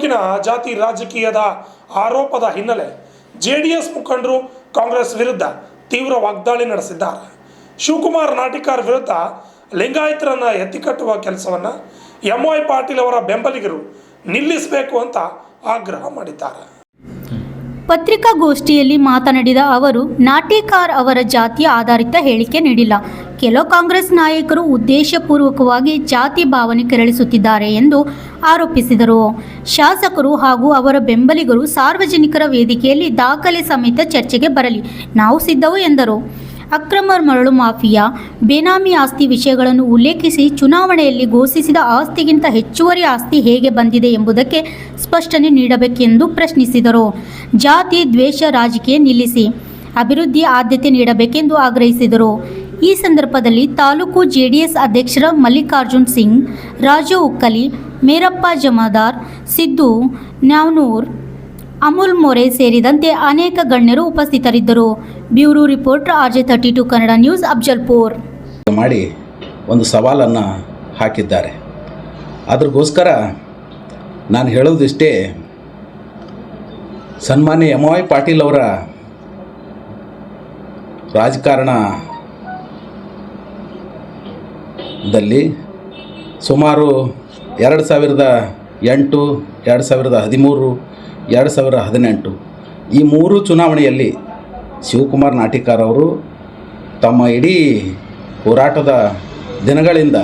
ತಾಲೂಕಿನ ಜಾತಿ ರಾಜಕೀಯದ ಆರೋಪದ ಹಿನ್ನೆಲೆ ಜೆಡಿಎಸ್ ಮುಖಂಡರು ಕಾಂಗ್ರೆಸ್ ವಿರುದ್ಧ ತೀವ್ರ ವಾಗ್ದಾಳಿ ನಡೆಸಿದ್ದಾರೆ. ಶಿವಕುಮಾರ್ ನಾಟಿಕಾರ್ ವಿರುದ್ಧ ಲಿಂಗಾಯತರನ್ನು ಎತ್ತಿಕಟ್ಟುವ ಕೆಲಸವನ್ನು MY ಪಾಟೀಲ್ ಅವರ ಬೆಂಬಲಿಗರು ನಿಲ್ಲಿಸಬೇಕು ಅಂತ ಆಗ್ರಹ ಮಾಡಿದ್ದಾರೆ. ಪತ್ರಿಕಾಗೋಷ್ಠಿಯಲ್ಲಿ ಮಾತನಾಡಿದ ಅವರು, ನಾಟಿಕಾರ್ ಅವರ ಜಾತಿ ಆಧಾರಿತ ಹೇಳಿಕೆ ನೀಡಿಲ್ಲ. ಕೆಲವು ಕಾಂಗ್ರೆಸ್ ನಾಯಕರು ಉದ್ದೇಶಪೂರ್ವಕವಾಗಿ ಜಾತಿ ಭಾವನೆ ಕೆರಳಿಸುತ್ತಿದ್ದಾರೆ ಎಂದು ಆರೋಪಿಸಿದರು. ಶಾಸಕರು ಹಾಗೂ ಅವರ ಬೆಂಬಲಿಗರು ಸಾರ್ವಜನಿಕರ ವೇದಿಕೆಯಲ್ಲಿ ದಾಖಲೆ ಸಮೇತ ಚರ್ಚೆಗೆ ಬರಲಿ, ನಾವು ಸಿದ್ಧವು ಎಂದರು. ಅಕ್ರಮ ಮರಳು ಮಾಫಿಯಾ, ಬೇನಾಮಿ ಆಸ್ತಿ ವಿಷಯಗಳನ್ನು ಉಲ್ಲೇಖಿಸಿ ಚುನಾವಣೆಯಲ್ಲಿ ಘೋಷಿಸಿದ ಆಸ್ತಿಗಿಂತ ಹೆಚ್ಚುವರಿ ಆಸ್ತಿ ಹೇಗೆ ಬಂದಿದೆ ಎಂಬುದಕ್ಕೆ ಸ್ಪಷ್ಟನೆ ನೀಡಬೇಕೆಂದು ಪ್ರಶ್ನಿಸಿದರು. ಜಾತಿ ದ್ವೇಷ ರಾಜಕೀಯ ನಿಲ್ಲಿಸಿ ಅಭಿವೃದ್ಧಿ ಆದ್ಯತೆ ನೀಡಬೇಕೆಂದು ಆಗ್ರಹಿಸಿದರು. ಈ ಸಂದರ್ಭದಲ್ಲಿ ತಾಲೂಕು ಜೆಡಿಎಸ್ ಅಧ್ಯಕ್ಷರ ಮಲ್ಲಿಕಾರ್ಜುನ್ ಸಿಂಗ್, ರಾಜು ಉಕ್ಕಲಿ, ಮೇರಪ್ಪ ಜಮಾದಾರ್, ಸಿದ್ದು ನ್ಯಾವನೂರ್, ಅಮೂಲ್ ಮೊರೆ ಸೇರಿದಂತೆ ಅನೇಕ ಗಣ್ಯರು ಉಪಸ್ಥಿತರಿದ್ದರು. Bureau reporter RJ32 Kannada news, Afzalpur. ಮಾಡಿ ಒಂದು ಸವಾಲನ್ನು ಹಾಕಿದ್ದಾರೆ. ಅದ್ರಗೋಸ್ಕರ ನಾನು ಹೇಳೋದಿಷ್ಟೇ, ಸನ್ಮಾನ್ಯ MY ಪಾಟೀಲ್ ಅವರ ರಾಜಕಾರಣದಲ್ಲಿ ಸುಮಾರು 2008, 2013, 2018 ಈ 3 ಚುನಾವಣೆಯಲ್ಲಿ ಶಿವಕುಮಾರ್ ನಾಟಿಕಾರ್ ಅವರು ತಮ್ಮ ಇಡೀ ಹೋರಾಟದ ದಿನಗಳಿಂದ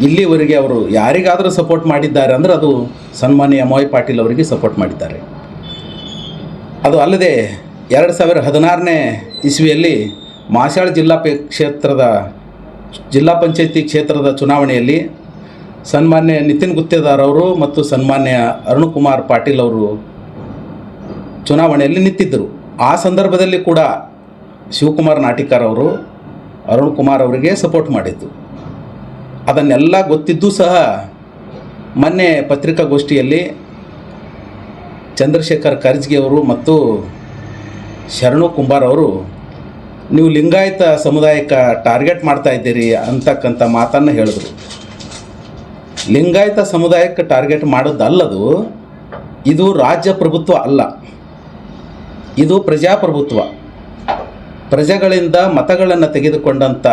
ಇಲ್ಲಿವರೆಗೆ ಅವರು ಯಾರಿಗಾದರೂ ಸಪೋರ್ಟ್ ಮಾಡಿದ್ದಾರೆ ಅಂದರೆ ಅದು ಸನ್ಮಾನ್ಯ MY ಪಾಟೀಲ್ ಅವರಿಗೆ ಸಪೋರ್ಟ್ ಮಾಡಿದ್ದಾರೆ. ಅದು ಅಲ್ಲದೆ 2016ನೇ ಇಸ್ವಿಯಲ್ಲಿ ಮಾಶಾಳ ಜಿಲ್ಲಾ ಪಂಚಾಯತಿ ಕ್ಷೇತ್ರದ ಚುನಾವಣೆಯಲ್ಲಿ ಸನ್ಮಾನ್ಯ ನಿತಿನ್ ಗುತ್ತೇದಾರ್ ಅವರು ಮತ್ತು ಸನ್ಮಾನ್ಯ ಅರುಣಕುಮಾರ್ ಪಾಟೀಲ್ ಅವರು ಚುನಾವಣೆಯಲ್ಲಿ ನಿಂತಿದ್ದರು. ಆ ಸಂದರ್ಭದಲ್ಲಿ ಕೂಡ ಶಿವಕುಮಾರ್ ನಾಟಿಕಾರ್ ಅವರು ಅರುಣಕುಮಾರ್ ಅವರಿಗೆ ಸಪೋರ್ಟ್ ಮಾಡಿದ್ದು. ಅದನ್ನೆಲ್ಲ ಗೊತ್ತಿದ್ದೂ ಸಹ ಮೊನ್ನೆ ಪತ್ರಿಕಾಗೋಷ್ಠಿಯಲ್ಲಿ ಚಂದ್ರಶೇಖರ್ ಕರ್ಜ್ಗೆ ಅವರು ಮತ್ತು ಶರಣು ಕುಂಬಾರ್ ಅವರು ನೀವು ಲಿಂಗಾಯತ ಸಮುದಾಯಕ್ಕೆ ಟಾರ್ಗೆಟ್ ಮಾಡ್ತಾ ಇದ್ದೀರಿ ಅಂತಕ್ಕಂಥ ಮಾತನ್ನು ಹೇಳಿದ್ರು. ಲಿಂಗಾಯತ ಸಮುದಾಯಕ್ಕೆ ಟಾರ್ಗೆಟ್ ಮಾಡೋದಲ್ಲದು, ಇದು ರಾಜ್ಯ ಪ್ರಭುತ್ವ ಅಲ್ಲ, ಇದು ಪ್ರಜಾಪ್ರಭುತ್ವ. ಪ್ರಜೆಗಳಿಂದ ಮತಗಳನ್ನು ತೆಗೆದುಕೊಂಡಂಥ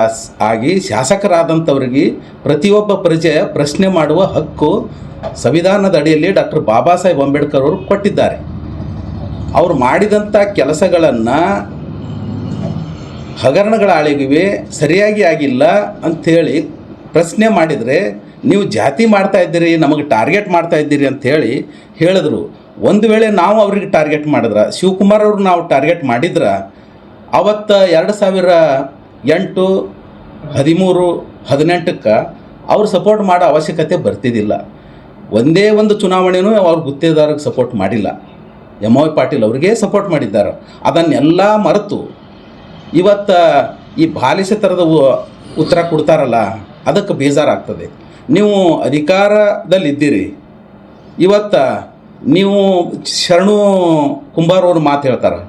ಆಗಿ ಶಾಸಕರಾದಂಥವ್ರಿಗೆ ಪ್ರತಿಯೊಬ್ಬ ಪ್ರಜೆ ಪ್ರಶ್ನೆ ಮಾಡುವ ಹಕ್ಕು ಸಂವಿಧಾನದ ಅಡಿಯಲ್ಲಿ ಡಾಕ್ಟರ್ ಬಾಬಾ ಸಾಹೇಬ್ ಅಂಬೇಡ್ಕರ್ ಅವರು ಕೊಟ್ಟಿದ್ದಾರೆ. ಅವರು ಮಾಡಿದಂಥ ಕೆಲಸಗಳನ್ನು ಹಗರಣಗಳಾಗಿವೆ, ಸರಿಯಾಗಿ ಆಗಿಲ್ಲ ಅಂಥೇಳಿ ಪ್ರಶ್ನೆ ಮಾಡಿದರೆ ನೀವು ಜಾತಿ ಮಾಡ್ತಾ ಇದ್ದೀರಿ, ನಮಗೆ ಟಾರ್ಗೆಟ್ ಮಾಡ್ತಾ ಇದ್ದೀರಿ ಅಂಥೇಳಿ ಹೇಳಿದ್ರು. ಒಂದು ವೇಳೆ ನಾವು ಅವ್ರಿಗೆ ಟಾರ್ಗೆಟ್ ಮಾಡಿದ್ರೆ, ಶಿವಕುಮಾರ್ ಅವರು ನಾವು ಟಾರ್ಗೆಟ್ ಮಾಡಿದ್ರೆ, ಅವತ್ತು 2008, 13, 18ಕ್ಕೆ ಅವ್ರು ಸಪೋರ್ಟ್ ಮಾಡೋ ಅವಶ್ಯಕತೆ ಬರ್ತಿದ್ದಿಲ್ಲ. ಒಂದೇ ಒಂದು ಚುನಾವಣೆಯೂ ಅವ್ರು ಗುತ್ತೇದಾರಿಗೆ ಸಪೋರ್ಟ್ ಮಾಡಿಲ್ಲ, MY ಪಾಟೀಲ್ ಅವರಿಗೆ ಸಪೋರ್ಟ್ ಮಾಡಿದ್ದಾರೆ. ಅದನ್ನೆಲ್ಲ ಮರೆತು ಇವತ್ತು ಈ ಬಾಲಿಶ ಥರದ ಉತ್ತರ ಕೊಡ್ತಾರಲ್ಲ, ಅದಕ್ಕೆ ಬೇಜಾರಾಗ್ತದೆ. ನೀವು ಅಧಿಕಾರದಲ್ಲಿದ್ದೀರಿ, ಇವತ್ತು ನೀವು ಶರಣು ಕುಂಬಾರ್ ಅವ್ರ ಮಾತು ಹೇಳ್ತಾರೆ,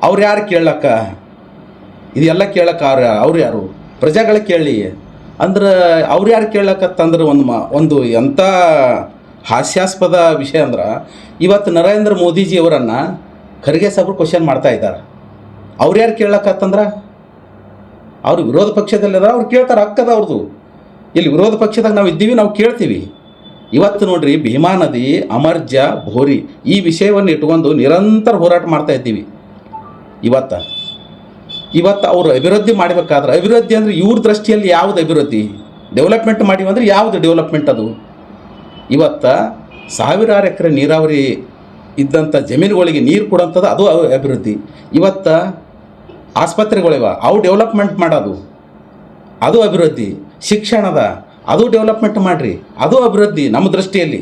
ಅವ್ರು ಯಾರು ಕೇಳಕ್ಕ, ಇದೆಲ್ಲ ಕೇಳಕ್ಕೆ ಅವ್ರು ಯಾರು, ಪ್ರಜೆಗಳ ಕೇಳಿ ಅಂದ್ರೆ ಅವ್ರು ಯಾರು ಕೇಳಕ್ಕಂದ್ರೆ ಒಂದು ಎಂಥ ಹಾಸ್ಯಾಸ್ಪದ ವಿಷಯ ಅಂದ್ರೆ, ಇವತ್ತು ನರೇಂದ್ರ ಮೋದಿಜಿಯವರನ್ನು ಖರ್ಗೆ ಸಾಹೇಬ್ರು ಕ್ವಶನ್ ಮಾಡ್ತಾ ಇದ್ದಾರೆ. ಅವ್ರು ಯಾರು ಕೇಳಕ್ಕಂದ್ರೆ ಅವರು ವಿರೋಧ ಪಕ್ಷದಲ್ಲಿದ್ದಾರೆ, ಅವ್ರು ಕೇಳ್ತಾರೆ, ಹಕ್ಕದ ಅವ್ರದ್ದು. ಇಲ್ಲಿ ವಿರೋಧ ಪಕ್ಷದಾಗ ನಾವು ಇದ್ದೀವಿ, ನಾವು ಕೇಳ್ತೀವಿ. ಇವತ್ತು ನೋಡ್ರಿ, ಭೀಮಾ ನದಿ, ಅಮರ್ಜ, ಭೋರಿ ಈ ವಿಷಯವನ್ನು ಇಟ್ಕೊಂಡು ನಿರಂತರ ಹೋರಾಟ ಮಾಡ್ತಾ ಇದ್ದೀವಿ. ಇವತ್ತು ಅವರು ಅಭಿವೃದ್ಧಿ ಮಾಡಬೇಕಾದ್ರೆ, ಅಭಿವೃದ್ಧಿ ಅಂದರೆ ಇವ್ರ ದೃಷ್ಟಿಯಲ್ಲಿ ಯಾವುದು ಅಭಿವೃದ್ಧಿ? ಡೆವಲಪ್ಮೆಂಟ್ ಮಾಡಿವಿ ಅಂದರೆ ಯಾವುದು ಡೆವಲಪ್ಮೆಂಟ್? ಅದು ಇವತ್ತು ಸಾವಿರಾರು ಎಕರೆ ನೀರಾವರಿ ಇದ್ದಂಥ ಜಮೀನುಗಳಿಗೆ ನೀರು ಕೊಡೋಂಥದ್ದು ಅದು ಅಭಿವೃದ್ಧಿ. ಇವತ್ತು ಆಸ್ಪತ್ರೆಗಳಿವ, ಅವು ಡೆವಲಪ್ಮೆಂಟ್ ಮಾಡೋದು ಅದು ಅಭಿವೃದ್ಧಿ. ಶಿಕ್ಷಣದ ಅದು ಡೆವಲಪ್ಮೆಂಟ್ ಮಾಡಿರಿ, ಅದು ಅಭಿವೃದ್ಧಿ ನಮ್ಮ ದೃಷ್ಟಿಯಲ್ಲಿ.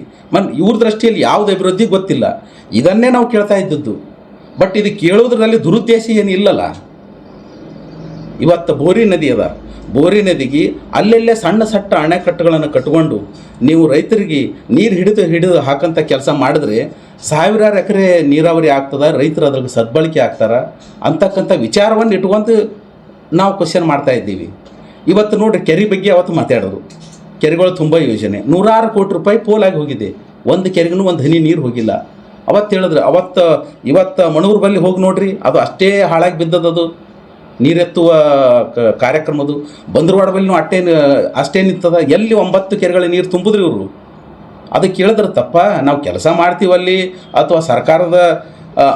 ಇವ್ರ ದೃಷ್ಟಿಯಲ್ಲಿ ಯಾವುದು ಅಭಿವೃದ್ಧಿ ಗೊತ್ತಿಲ್ಲ. ಇದನ್ನೇ ನಾವು ಕೇಳ್ತಾ ಇದ್ದದ್ದು. ಬಟ್ ಇದು ಕೇಳೋದ್ರಲ್ಲಿ ದುರುದ್ದೇಶ ಏನು ಇಲ್ಲಲ್ಲ. ಇವತ್ತು ಬೋರಿ ನದಿ ಅದ, ಬೋರಿ ನದಿಗೆ ಅಲ್ಲೆಲ್ಲೇ ಸಣ್ಣ ಸಟ್ಟ ಅಣೆಕಟ್ಟುಗಳನ್ನು ಕಟ್ಕೊಂಡು ನೀವು ರೈತರಿಗೆ ನೀರು ಹಿಡಿದು ಹಾಕೋಂಥ ಕೆಲಸ ಮಾಡಿದ್ರೆ ಸಾವಿರಾರು ಎಕರೆ ನೀರಾವರಿ ಆಗ್ತದೆ, ರೈತರು ಅದ್ರಿಗೆ ಸದ್ಬಳಕೆ ಆಗ್ತಾರೆ ಅಂತಕ್ಕಂಥ ವಿಚಾರವನ್ನು ಇಟ್ಕೊಂಡು ನಾವು ಕ್ವಶನ್ ಮಾಡ್ತಾ ಇದ್ದೀವಿ. ಇವತ್ತು ನೋಡಿರಿ, ಕೆರೆ ಬಗ್ಗೆ ಅವತ್ತು ಮಾತಾಡೋದು, ಕೆರೆಗಳು ತುಂಬ ಯೋಜನೆ 106 ಕೋಟಿ ರೂಪಾಯಿ ಪೋಲಾಗಿ ಹೋಗಿದೆ. ಒಂದು ಕೆರೆಗೂ ಒಂದು ಹನಿ ನೀರು ಹೋಗಿಲ್ಲ. ಅವತ್ತು ಹೇಳಿದ್ರೆ ಇವತ್ತು ಮಣೂರು ಬಲ್ಲಿ ಹೋಗಿ ನೋಡ್ರಿ, ಅದು ಅಷ್ಟೇ ಹಾಳಾಗಿ ಬಿದ್ದದದು ನೀರೆತ್ತುವ ಕಾರ್ಯಕ್ರಮದು. ಬಂದ್ರವಾಡ ಬಲ್ಲಿನೂ ಅಷ್ಟೇ ನಿಂತದ. ಎಲ್ಲಿ 9 ಕೆರೆಗಳ ನೀರು ತುಂಬಿದ್ರಿ ಇವರು. ಅದಕ್ಕೆ ಕೇಳಿದ್ರೆ ತಪ್ಪ, ನಾವು ಕೆಲಸ ಮಾಡ್ತೀವಲ್ಲಿ ಅಥವಾ ಸರ್ಕಾರದ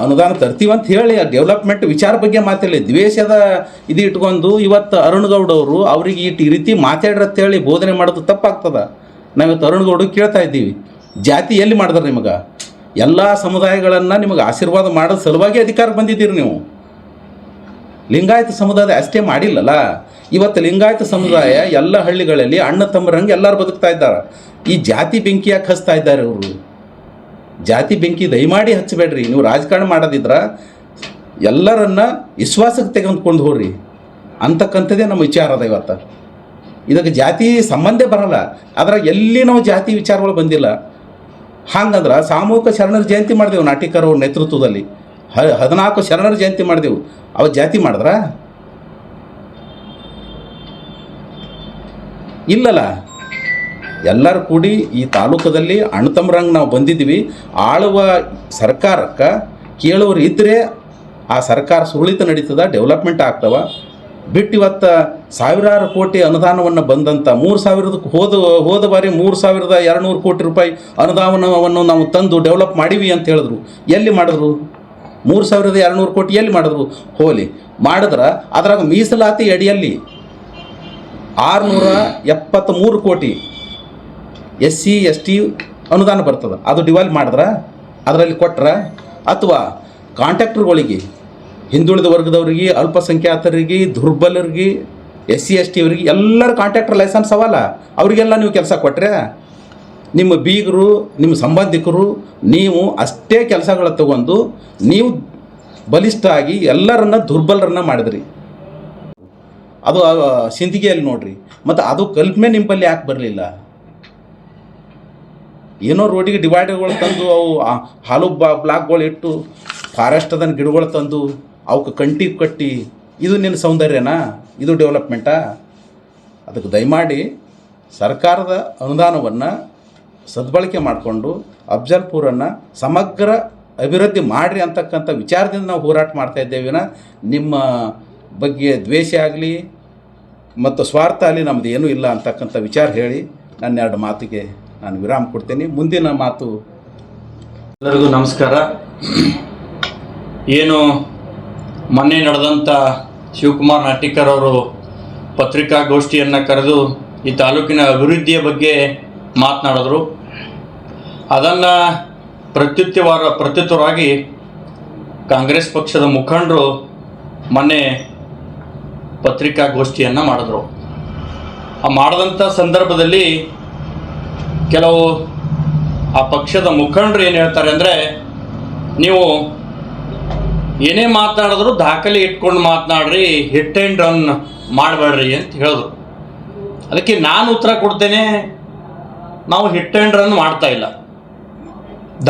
ಅನುದಾನ ತರ್ತೀವಂತ ಹೇಳಿ ಡೆವಲಪ್ಮೆಂಟ್ ವಿಚಾರ ಬಗ್ಗೆ ಮಾತಾಡಲಿ. ದ್ವೇಷದ ಇದು ಇಟ್ಕೊಂಡು ಇವತ್ತು ಅರುಣ್ ಗೌಡ್ ಅವರು ಅವ್ರಿಗೆ ಈ ರೀತಿ ಮಾತಾಡ್ರತ್ತೇಳಿ ಬೋಧನೆ ಮಾಡೋದು ತಪ್ಪಾಗ್ತದೆ. ನಾವಿವತ್ತು ಅರುಣ್ ಗೌಡ ಕೇಳ್ತಾ ಇದ್ದೀವಿ, ಜಾತಿ ಎಲ್ಲಿ ಮಾಡಿದ್ರೆ ನಿಮಗೆ? ಎಲ್ಲ ಸಮುದಾಯಗಳನ್ನು ನಿಮಗೆ ಆಶೀರ್ವಾದ ಮಾಡೋದು ಸಲುವಾಗಿ ಅಧಿಕಾರಕ್ಕೆ ಬಂದಿದ್ದೀರಿ ನೀವು. ಲಿಂಗಾಯತ ಸಮುದಾಯ ಅಷ್ಟೇ ಮಾಡಿಲ್ಲಲ್ಲ. ಇವತ್ತು ಲಿಂಗಾಯತ ಸಮುದಾಯ ಎಲ್ಲ ಹಳ್ಳಿಗಳಲ್ಲಿ ಅಣ್ಣ ತಮ್ಮರಂಗೆ ಎಲ್ಲರೂ ಬದುಕ್ತಾ ಇದ್ದಾರೆ. ಈ ಜಾತಿ ಬೆಂಕಿ ಯಾಕೆ ಹಚ್ತಾ ಇದ್ದಾರೆ ಅವರು? ಜಾತಿ ಬೆಂಕಿ ದಯಮಾಡಿ ಹಚ್ಚಬೇಡ್ರಿ. ನೀವು ರಾಜಕಾರಣ ಮಾಡೋದಿದ್ರೆ ಎಲ್ಲರನ್ನ ವಿಶ್ವಾಸಕ್ಕೆ ತೆಗೆದುಕೊಂಡು ಹೋಗ್ರಿ ಅಂತಕ್ಕಂಥದ್ದೇ ನಮ್ಮ ವಿಚಾರ ಅದ. ಇವತ್ತು ಇದಕ್ಕೆ ಜಾತಿ ಸಂಬಂಧ ಬರಲ್ಲ. ಅದ್ರಾಗ ಎಲ್ಲಿ ನಾವು ಜಾತಿ ವಿಚಾರಗಳು ಬಂದಿಲ್ಲ. ಹಾಗಂದ್ರೆ ಸಾಮೂಹಿಕ ಶರಣರ ಜಯಂತಿ ಮಾಡಿದೆವು ನಾಟಿಕರ್ ಅವ್ರ ನೇತೃತ್ವದಲ್ಲಿ. 14 ಶರಣರ ಜಯಂತಿ ಮಾಡಿದೆವು. ಅವ ಜಾತಿ ಮಾಡಿದ್ರ? ಇಲ್ಲಲ್ಲ. ಎಲ್ಲರೂ ಕೂಡಿ ಈ ತಾಲೂಕದಲ್ಲಿ ಅಣ್ಣತಮ್ಮರಂಗೆ ನಾವು ಬಂದಿದ್ದೀವಿ. ಆಳುವ ಸರ್ಕಾರಕ್ಕೆ ಕೇಳೋರು ಇದ್ದರೆ ಆ ಸರ್ಕಾರ ಸುರುಳಿತ ನಡೀತದ, ಡೆವಲಪ್ಮೆಂಟ್ ಆಗ್ತವ. ಬಿಟ್ಟು ಇವತ್ತು ಸಾವಿರಾರು ಕೋಟಿ ಅನುದಾನವನ್ನು ಬಂದಂಥ 3,000 ಹೋದ ಬಾರಿ 3,200 ಕೋಟಿ ರೂಪಾಯಿ ಅನುದಾನವನ್ನು ನಾವು ತಂದು ಡೆವಲಪ್ ಮಾಡೀವಿ ಅಂತ ಹೇಳಿದ್ರು. ಎಲ್ಲಿ ಮಾಡಿದ್ರು? 3,200 ಕೋಟಿ ಎಲ್ಲಿ ಮಾಡಿದ್ರು? ಹೋಲಿ ಮಾಡಿದ್ರೆ ಅದ್ರಾಗ ಮೀಸಲಾತಿ ಅಡಿಯಲ್ಲಿ 673 ಕೋಟಿ SC ST ಅನುದಾನ ಬರ್ತದೆ. ಅದು ಡಿವೈಡ್ ಮಾಡಿದ್ರೆ ಅದರಲ್ಲಿ ಕೊಟ್ರೆ, ಅಥವಾ ಕಾಂಟ್ರಾಕ್ಟರ್ಗಳಿಗೆ, ಹಿಂದುಳಿದ ವರ್ಗದವ್ರಿಗೆ, ಅಲ್ಪಸಂಖ್ಯಾತರಿಗೆ, ದುರ್ಬಲರಿಗೆ, SC ST ಅವರಿಗೆ ಎಲ್ಲರ ಕಾಂಟ್ರಾಕ್ಟರ್ ಲೈಸೆನ್ಸ್ ಅವಲ್ಲ, ಅವರಿಗೆಲ್ಲ ನೀವು ಕೆಲಸ ಕೊಟ್ಟರೆ ನಿಮ್ಮ ಬೀಗರು, ನಿಮ್ಮ ಸಂಬಂಧಿಕರು, ನೀವು ಅಷ್ಟೇ ಕೆಲಸಗಳ ತಗೊಂಡು ನೀವು ಬಲಿಷ್ಠ ಆಗಿ ಎಲ್ಲರನ್ನ ದುರ್ಬಲರನ್ನ ಮಾಡಿದ್ರಿ. ಅದು ಸಿಂದಗಿಯಲ್ಲಿ ನೋಡ್ರಿ. ಮತ್ತು ಅದು ಕಲ್ಪನೆ ನಿಂಬಲ್ಲಿ ಯಾಕೆ ಬರಲಿಲ್ಲ? ಏನೋ ರೋಡಿಗೆ ಡಿವೈಡರ್ಗಳು ತಂದು ಅವು ಹಾಲು ಬ್ಲಾಕ್ಗಳು ಇಟ್ಟು ಫಾರೆಸ್ಟ್ ಅದನ್ನು ಗಿಡಗಳು ತಂದು ಅವಕ್ಕೆ ಕಂಟಿ ಕಟ್ಟಿ, ಇದು ನಿನ್ನ ಸೌಂದರ್ಯನಾ? ಇದು ಡೆವಲಪ್ಮೆಂಟಾ? ಅದಕ್ಕೆ ದಯಮಾಡಿ ಸರ್ಕಾರದ ಅನುದಾನವನ್ನು ಸದ್ಬಳಕೆ ಮಾಡಿಕೊಂಡು ಅಫ್ಜಲ್ಪುರನ್ನು ಸಮಗ್ರ ಅಭಿವೃದ್ಧಿ ಮಾಡಿರಿ ಅಂತಕ್ಕಂಥ ವಿಚಾರದಿಂದ ನಾವು ಹೋರಾಟ ಮಾಡ್ತಾ ಇದ್ದೇವಿನ ನಿಮ್ಮ ಬಗ್ಗೆ ದ್ವೇಷ ಆಗಲಿ ಮತ್ತು ಸ್ವಾರ್ಥ ಆಗಲಿ ನಮ್ಮದು ಏನೂ ಇಲ್ಲ ಅಂತಕ್ಕಂಥ ವಿಚಾರ ಹೇಳಿ ನನ್ನ 2 ಮಾತಿಗೆ ನಾನು ವಿರಾಮ ಕೊಡ್ತೇನೆ. ಮುಂದಿನ ಮಾತು. ಎಲ್ಲರಿಗೂ ನಮಸ್ಕಾರ. ಏನು ಮೊನ್ನೆ ನಡೆದಂಥ ಶಿವಕುಮಾರ್ ನಾಟಿಕರ್ ಅವರು ಪತ್ರಿಕಾಗೋಷ್ಠಿಯನ್ನು ಕರೆದು ಈ ತಾಲೂಕಿನ ಅಭಿವೃದ್ಧಿಯ ಬಗ್ಗೆ ಮಾತನಾಡಿದ್ರು. ಅದನ್ನು ಪ್ರತ್ಯುತ್ತರವಾಗಿ ಕಾಂಗ್ರೆಸ್ ಪಕ್ಷದ ಮುಖಂಡರು ಮೊನ್ನೆ ಪತ್ರಿಕಾಗೋಷ್ಠಿಯನ್ನು ಮಾಡಿದ್ರು. ಆ ಮಾಡಿದಂಥ ಸಂದರ್ಭದಲ್ಲಿ ಕೆಲವು ಆ ಪಕ್ಷದ ಮುಖಂಡರು ಏನು ಹೇಳ್ತಾರೆ ಅಂದರೆ, ನೀವು ಏನೇ ಮಾತನಾಡಿದ್ರು ದಾಖಲೆ ಇಟ್ಕೊಂಡು ಮಾತನಾಡ್ರಿ, ಹಿಟ್ ಆ್ಯಂಡ್ ರನ್ ಮಾಡಬೇಡ್ರಿ ಅಂತ ಹೇಳಿದ್ರು. ಅದಕ್ಕೆ ನಾನು ಉತ್ತರ ಕೊಡ್ತೇನೆ, ನಾವು ಹಿಟ್ ಆ್ಯಂಡ್ ರನ್ ಮಾಡ್ತಾ ಇಲ್ಲ.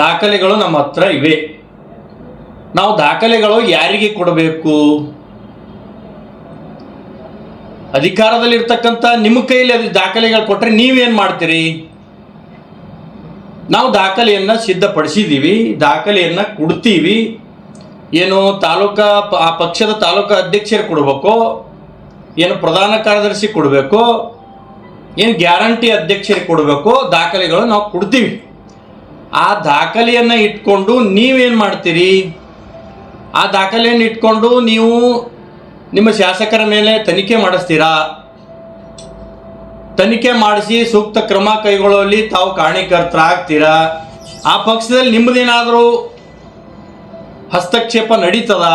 ದಾಖಲೆಗಳು ನಮ್ಮ ಹತ್ರ ಇವೆ. ನಾವು ದಾಖಲೆಗಳು ಯಾರಿಗೆ ಕೊಡಬೇಕು? ಅಧಿಕಾರದಲ್ಲಿರ್ತಕ್ಕಂಥ ನಿಮ್ಮ ಕೈಯಲ್ಲಿ ಅದು ದಾಖಲೆಗಳು ಕೊಟ್ಟರೆ ನೀವೇನು ಮಾಡ್ತೀರಿ? ನಾವು ದಾಖಲೆಯನ್ನು ಸಿದ್ಧಪಡಿಸಿದ್ದೀವಿ, ದಾಖಲೆಯನ್ನು ಕೊಡ್ತೀವಿ. ಏನು ಆ ಪಕ್ಷದ ತಾಲೂಕಾ ಅಧ್ಯಕ್ಷರು ಕೊಡಬೇಕು, ಏನು ಪ್ರಧಾನ ಕಾರ್ಯದರ್ಶಿ ಕೊಡಬೇಕು, ಏನು ಗ್ಯಾರಂಟಿ ಅಧ್ಯಕ್ಷರಿಗೆ ಕೊಡಬೇಕು, ದಾಖಲೆಗಳು ನಾವು ಕೊಡ್ತೀವಿ. ಆ ದಾಖಲೆಯನ್ನು ಇಟ್ಕೊಂಡು ನೀವೇನು ಮಾಡ್ತೀರಿ? ಆ ದಾಖಲೆಯನ್ನು ಇಟ್ಕೊಂಡು ನೀವು ನಿಮ್ಮ ಶಾಸಕರ ಮೇಲೆ ತನಿಖೆ ಮಾಡಿಸ್ತೀರಾ? ತನಿಖೆ ಮಾಡಿಸಿ ಸೂಕ್ತ ಕ್ರಮ ಕೈಗೊಳ್ಳುವಲ್ಲಿ ತಾವು ಕಾರಣೀಕರ್ತರಾಗ್ತೀರಾ? ಆ ಪಕ್ಷದಲ್ಲಿ ನಿಮ್ಮದೇನಾದರೂ ಹಸ್ತಕ್ಷೇಪ ನಡೀತದ?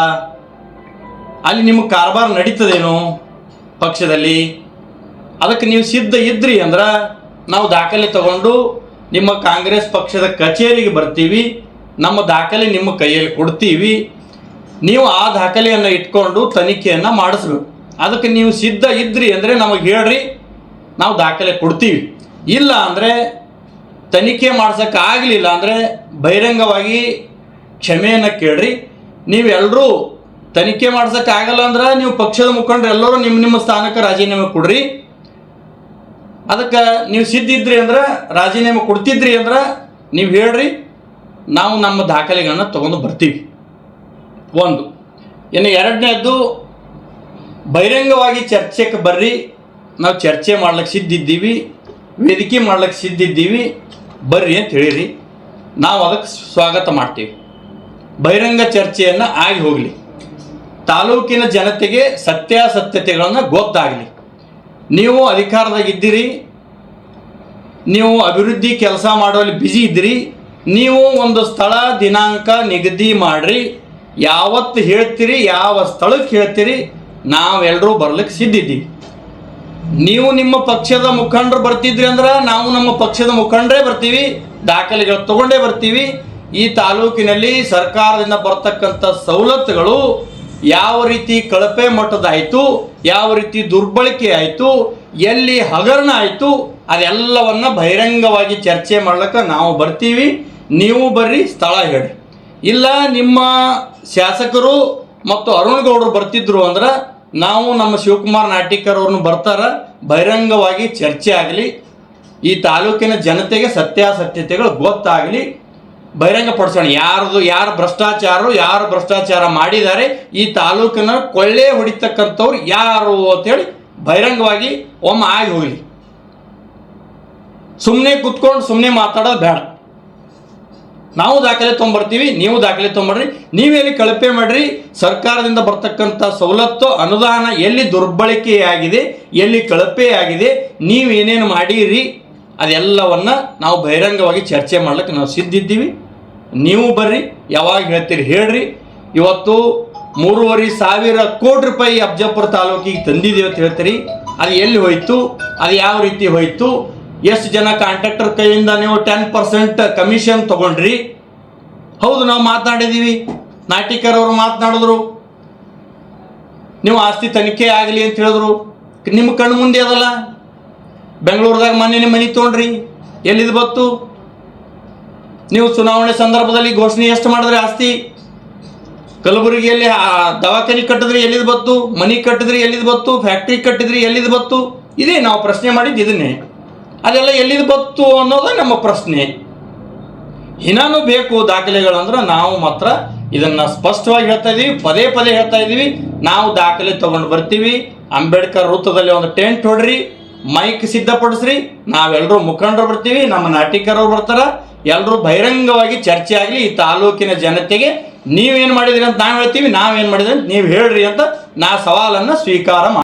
ಅಲ್ಲಿ ನಿಮ್ಮ ಕಾರಬಾರ ನಡೀತದೇನು ಪಕ್ಷದಲ್ಲಿ? ಅದಕ್ಕೆ ನೀವು ಸಿದ್ಧ ಇದ್ರಿ ಅಂದ್ರೆ ನಾವು ದಾಖಲೆ ತಗೊಂಡು ನಿಮ್ಮ ಕಾಂಗ್ರೆಸ್ ಪಕ್ಷದ ಕಚೇರಿಗೆ ಬರ್ತೀವಿ, ನಮ್ಮ ದಾಖಲೆ ನಿಮ್ಮ ಕೈಯಲ್ಲಿ ಕೊಡ್ತೀವಿ. ನೀವು ಆ ದಾಖಲೆಯನ್ನು ಇಟ್ಕೊಂಡು ತನಿಖೆಯನ್ನು ಮಾಡಿಸ್ಬೇಕು. ಅದಕ್ಕೆ ನೀವು ಸಿದ್ಧ ಇದ್ರಿ ಅಂದರೆ ನಮಗೆ ಹೇಳ್ರಿ, ನಾವು ದಾಖಲೆ ಕೊಡ್ತೀವಿ. ಇಲ್ಲ ಅಂದರೆ ತನಿಖೆ ಮಾಡ್ಸೋಕ್ಕಾಗಲಿಲ್ಲ ಅಂದರೆ ಬಹಿರಂಗವಾಗಿ ಕ್ಷಮೆಯನ್ನು ಕೇಳ್ರಿ. ನೀವೆಲ್ಲರೂ ತನಿಖೆ ಮಾಡ್ಸೋಕ್ಕಾಗಲ್ಲ ಅಂದ್ರೆ ನೀವು ಪಕ್ಷದ ಮುಖಂಡರು ಎಲ್ಲರೂ ನಿಮ್ಮ ಸ್ಥಾನಕ್ಕೆ ರಾಜೀನಾಮೆ ಕೊಡ್ರಿ. ಅದಕ್ಕೆ ನೀವು ಸಿದ್ಧಿದ್ರಿ ಅಂದ್ರೆ, ರಾಜೀನಾಮೆ ಕೊಡ್ತಿದ್ರಿ ಅಂದ್ರೆ ನೀವು ಹೇಳ್ರಿ, ನಾವು ನಮ್ಮ ದಾಖಲೆಗಳನ್ನ ತಗೊಂಡು ಬರ್ತೀವಿ. ಒಂದು. ಇನ್ನು ಎರಡನೇದ್ದು, ಬಹಿರಂಗವಾಗಿ ಚರ್ಚೆಗೆ ಬರ್ರಿ, ನಾವು ಚರ್ಚೆ ಮಾಡ್ಲಿಕ್ಕೆ ಸಿದ್ಧಿದ್ದೀವಿ, ವೇದಿಕೆ ಮಾಡ್ಲಿಕ್ಕೆ ಸಿದ್ಧಿದ್ದೀವಿ, ಬರ್ರಿ ಅಂತ ಹೇಳಿರಿ. ನಾವು ಅದಕ್ಕೆ ಸ್ವಾಗತ ಮಾಡ್ತೀವಿ. ಬಹಿರಂಗ ಚರ್ಚೆಯನ್ನು ಆಗಿ ಹೋಗಲಿ, ತಾಲೂಕಿನ ಜನತೆಗೆ ಸತ್ಯಾಸತ್ಯತೆಗಳನ್ನು ಗೊತ್ತಾಗಲಿ. ನೀವು ಅಧಿಕಾರದಾಗಿದ್ದೀರಿ, ನೀವು ಅಭಿವೃದ್ಧಿ ಕೆಲಸ ಮಾಡುವಲ್ಲಿ ಬ್ಯುಸಿ ಇದ್ದೀರಿ, ನೀವು ಒಂದು ಸ್ಥಳ ದಿನಾಂಕ ನಿಗದಿ ಮಾಡಿರಿ, ಯಾವತ್ತು ಹೇಳ್ತೀರಿ, ಯಾವ ಸ್ಥಳಕ್ಕೆ ಹೇಳ್ತೀರಿ, ನಾವೆಲ್ಲರೂ ಬರ್ಲಿಕ್ಕೆ ಸಿದ್ಧಿದ್ದೀವಿ. ನೀವು ನಿಮ್ಮ ಪಕ್ಷದ ಮುಖಂಡರು ಬರ್ತಿದ್ರಿ ಅಂದ್ರೆ ನಾವು ನಮ್ಮ ಪಕ್ಷದ ಮುಖಂಡರೇ ಬರ್ತೀವಿ, ದಾಖಲೆಗಳು ತಗೊಂಡೇ ಬರ್ತೀವಿ. ಈ ತಾಲೂಕಿನಲ್ಲಿ ಸರ್ಕಾರದಿಂದ ಬರ್ತಕ್ಕಂಥ ಸವಲತ್ತುಗಳು ಯಾವ ರೀತಿ ಕಳಪೆ ಮಟ್ಟದಾಯಿತು, ಯಾವ ರೀತಿ ದುರ್ಬಳಕೆ ಆಯಿತು, ಎಲ್ಲಿ ಹಗರಣ ಆಯಿತು, ಅದೆಲ್ಲವನ್ನು ಬಹಿರಂಗವಾಗಿ ಚರ್ಚೆ ಮಾಡ್ಲಿಕ್ಕೆ ನಾವು ಬರ್ತೀವಿ. ನೀವು ಬರ್ರಿ, ಸ್ಥಳ ಹೇಳಿ. ಇಲ್ಲ ನಿಮ್ಮ ಶಾಸಕರು ಮತ್ತು ಅರುಣ್ ಗೌಡರು ಬರ್ತಿದ್ರು ಅಂದ್ರೆ ನಾವು ನಮ್ಮ ಶಿವಕುಮಾರ್ ನಾಟಿಕರ್ ಅವ್ರನ್ನ ಬರ್ತಾರ, ಬಹಿರಂಗವಾಗಿ ಚರ್ಚೆ ಆಗಲಿ, ಈ ತಾಲೂಕಿನ ಜನತೆಗೆ ಸತ್ಯಾಸತ್ಯತೆಗಳು ಗೊತ್ತಾಗಲಿ, ಬಹಿರಂಗಪಡಿಸೋಣ. ಯಾರು ಭ್ರಷ್ಟಾಚಾರ ಮಾಡಿದ್ದಾರೆ, ಈ ತಾಲೂಕಿನ ಕೊಳ್ಳೆ ಹೊಡಿತಕ್ಕಂಥವ್ರು ಯಾರು ಅಂತೇಳಿ ಬಹಿರಂಗವಾಗಿ ಒಮ್ಮೆ ಆಗಿ ಹೋಗಲಿ. ಸುಮ್ಮನೆ ಕೂತ್ಕೊಂಡು ಸುಮ್ಮನೆ ಮಾತಾಡೋದು ಬೇಡ. ನಾವು ದಾಖಲೆ ತೊಗೊಂಬರ್ತೀವಿ, ನೀವು ದಾಖಲೆ ತೊಗೊಂಬರ್ರಿ. ನೀವೆಲ್ಲಿ ಕಳಪೆ ಮಾಡ್ರಿ, ಸರ್ಕಾರದಿಂದ ಬರ್ತಕ್ಕಂಥ ಸವಲತ್ತು ಅನುದಾನ ಎಲ್ಲಿ ದುರ್ಬಳಕೆಯಾಗಿದೆ, ಎಲ್ಲಿ ಕಳಪೆ ಆಗಿದೆ, ನೀವೇನೇನು ಮಾಡಿರಿ, ಅದೆಲ್ಲವನ್ನ ನಾವು ಬಹಿರಂಗವಾಗಿ ಚರ್ಚೆ ಮಾಡ್ಲಿಕ್ಕೆ ನಾವು ಸಿದ್ಧಿದ್ದೀವಿ. ನೀವು ಬರ್ರಿ, ಯಾವಾಗ ಹೇಳ್ತೀರಿ ಹೇಳ್ರಿ. ಇವತ್ತು 3,500 ಕೋಟಿ ರೂಪಾಯಿ ಅಫಜಲ್ಪುರ ತಾಲೂಕಿಗೆ ತಂದಿದ್ದೀವಿ ಅಂತ ಹೇಳ್ತೀರಿ, ಅದು ಎಲ್ಲಿ ಹೋಯ್ತು, ಅದು ಯಾವ ರೀತಿ ಹೋಯ್ತು, ಎಷ್ಟು ಜನ ಕಾಂಟ್ರಾಕ್ಟರ್ ಕೈಯಿಂದ ನೀವು 10% ಕಮಿಷನ್ ತಗೊಂಡ್ರಿ? ಹೌದು, ನಾವು ಮಾತನಾಡಿದ್ದೀವಿ, ನಾಟಿಕರ್ ಅವರು ಮಾತನಾಡಿದ್ರು, ನೀವು ಆಸ್ತಿ ತನಿಖೆ ಆಗಲಿ ಅಂತ ಹೇಳಿದ್ರು. ನಿಮ್ಮ ಕಣ್ಣು ಮುಂದೆ ಅದಲ್ಲ. ಬೆಂಗಳೂರದಾಗ ಮೊನ್ನೆ ಮನೆ ತೊಗೊಂಡ್ರಿ, ಎಲ್ಲಿದು ಬತ್ತು? ನೀವು ಚುನಾವಣೆ ಸಂದರ್ಭದಲ್ಲಿ ಘೋಷಣೆ ಎಷ್ಟು ಮಾಡಿದ್ರಿ ಆಸ್ತಿ? ಕಲಬುರಗಿಯಲ್ಲಿ ದವಾಖಾನೆ ಕಟ್ಟಿದ್ರಿ, ಎಲ್ಲಿದು ಬತ್ತು? ಮನೆ ಕಟ್ಟಿದ್ರಿ, ಎಲ್ಲಿದು ಬತ್ತು? ಫ್ಯಾಕ್ಟ್ರಿ ಕಟ್ಟಿದ್ರಿ, ಎಲ್ಲಿದು ಬತ್ತು? ಇದೇ ನಾವು ಪ್ರಶ್ನೆ ಮಾಡಿದ್ದು, ಇದನ್ನೇ. ಅದೆಲ್ಲ ಎಲ್ಲಿದು ಬತ್ತು ಅನ್ನೋದೇ ನಮ್ಮ ಪ್ರಶ್ನೆ. ಇನ್ನೂ ಬೇಕು ದಾಖಲೆಗಳಂದ್ರೆ ನಾವು ಮಾತ್ರ ಇದನ್ನು ಸ್ಪಷ್ಟವಾಗಿ ಹೇಳ್ತಾ ಇದ್ದೀವಿ, ಪದೇ ಪದೇ ಹೇಳ್ತಾ ಇದ್ದೀವಿ. ನಾವು ದಾಖಲೆ ತೊಗೊಂಡು ಬರ್ತೀವಿ. ಅಂಬೇಡ್ಕರ್ ವೃತ್ತದಲ್ಲಿ ಒಂದು ಟೆಂಟ್ ಹೊಡ್ರಿ, ಮೈಕ್ ಸಿದ್ಧಪಡಿಸ್ರಿ, ನಾವೆಲ್ಲರೂ ಮುಖಂಡರು ಬರ್ತೀವಿ, ನಮ್ಮ ನಾಟಿಕರ್ ಅವ್ರು ಬರ್ತಾರೆ, ಎಲ್ಲರೂ ಬಹಿರಂಗವಾಗಿ ಚರ್ಚೆ ಆಗಲಿ. ಈ ತಾಲೂಕಿನ ಜನತೆಗೆ ನೀವೇನು ಮಾಡಿದ್ರಿ ಅಂತ ನಾವು ಹೇಳ್ತೀವಿ, ನಾವೇನು ಮಾಡಿದ್ರಿ ಅಂತ ನೀವು ಹೇಳ್ರಿ ಅಂತ ನಾ ಸವಾಲನ್ನು ಸ್ವೀಕಾರ ಮಾಡಿ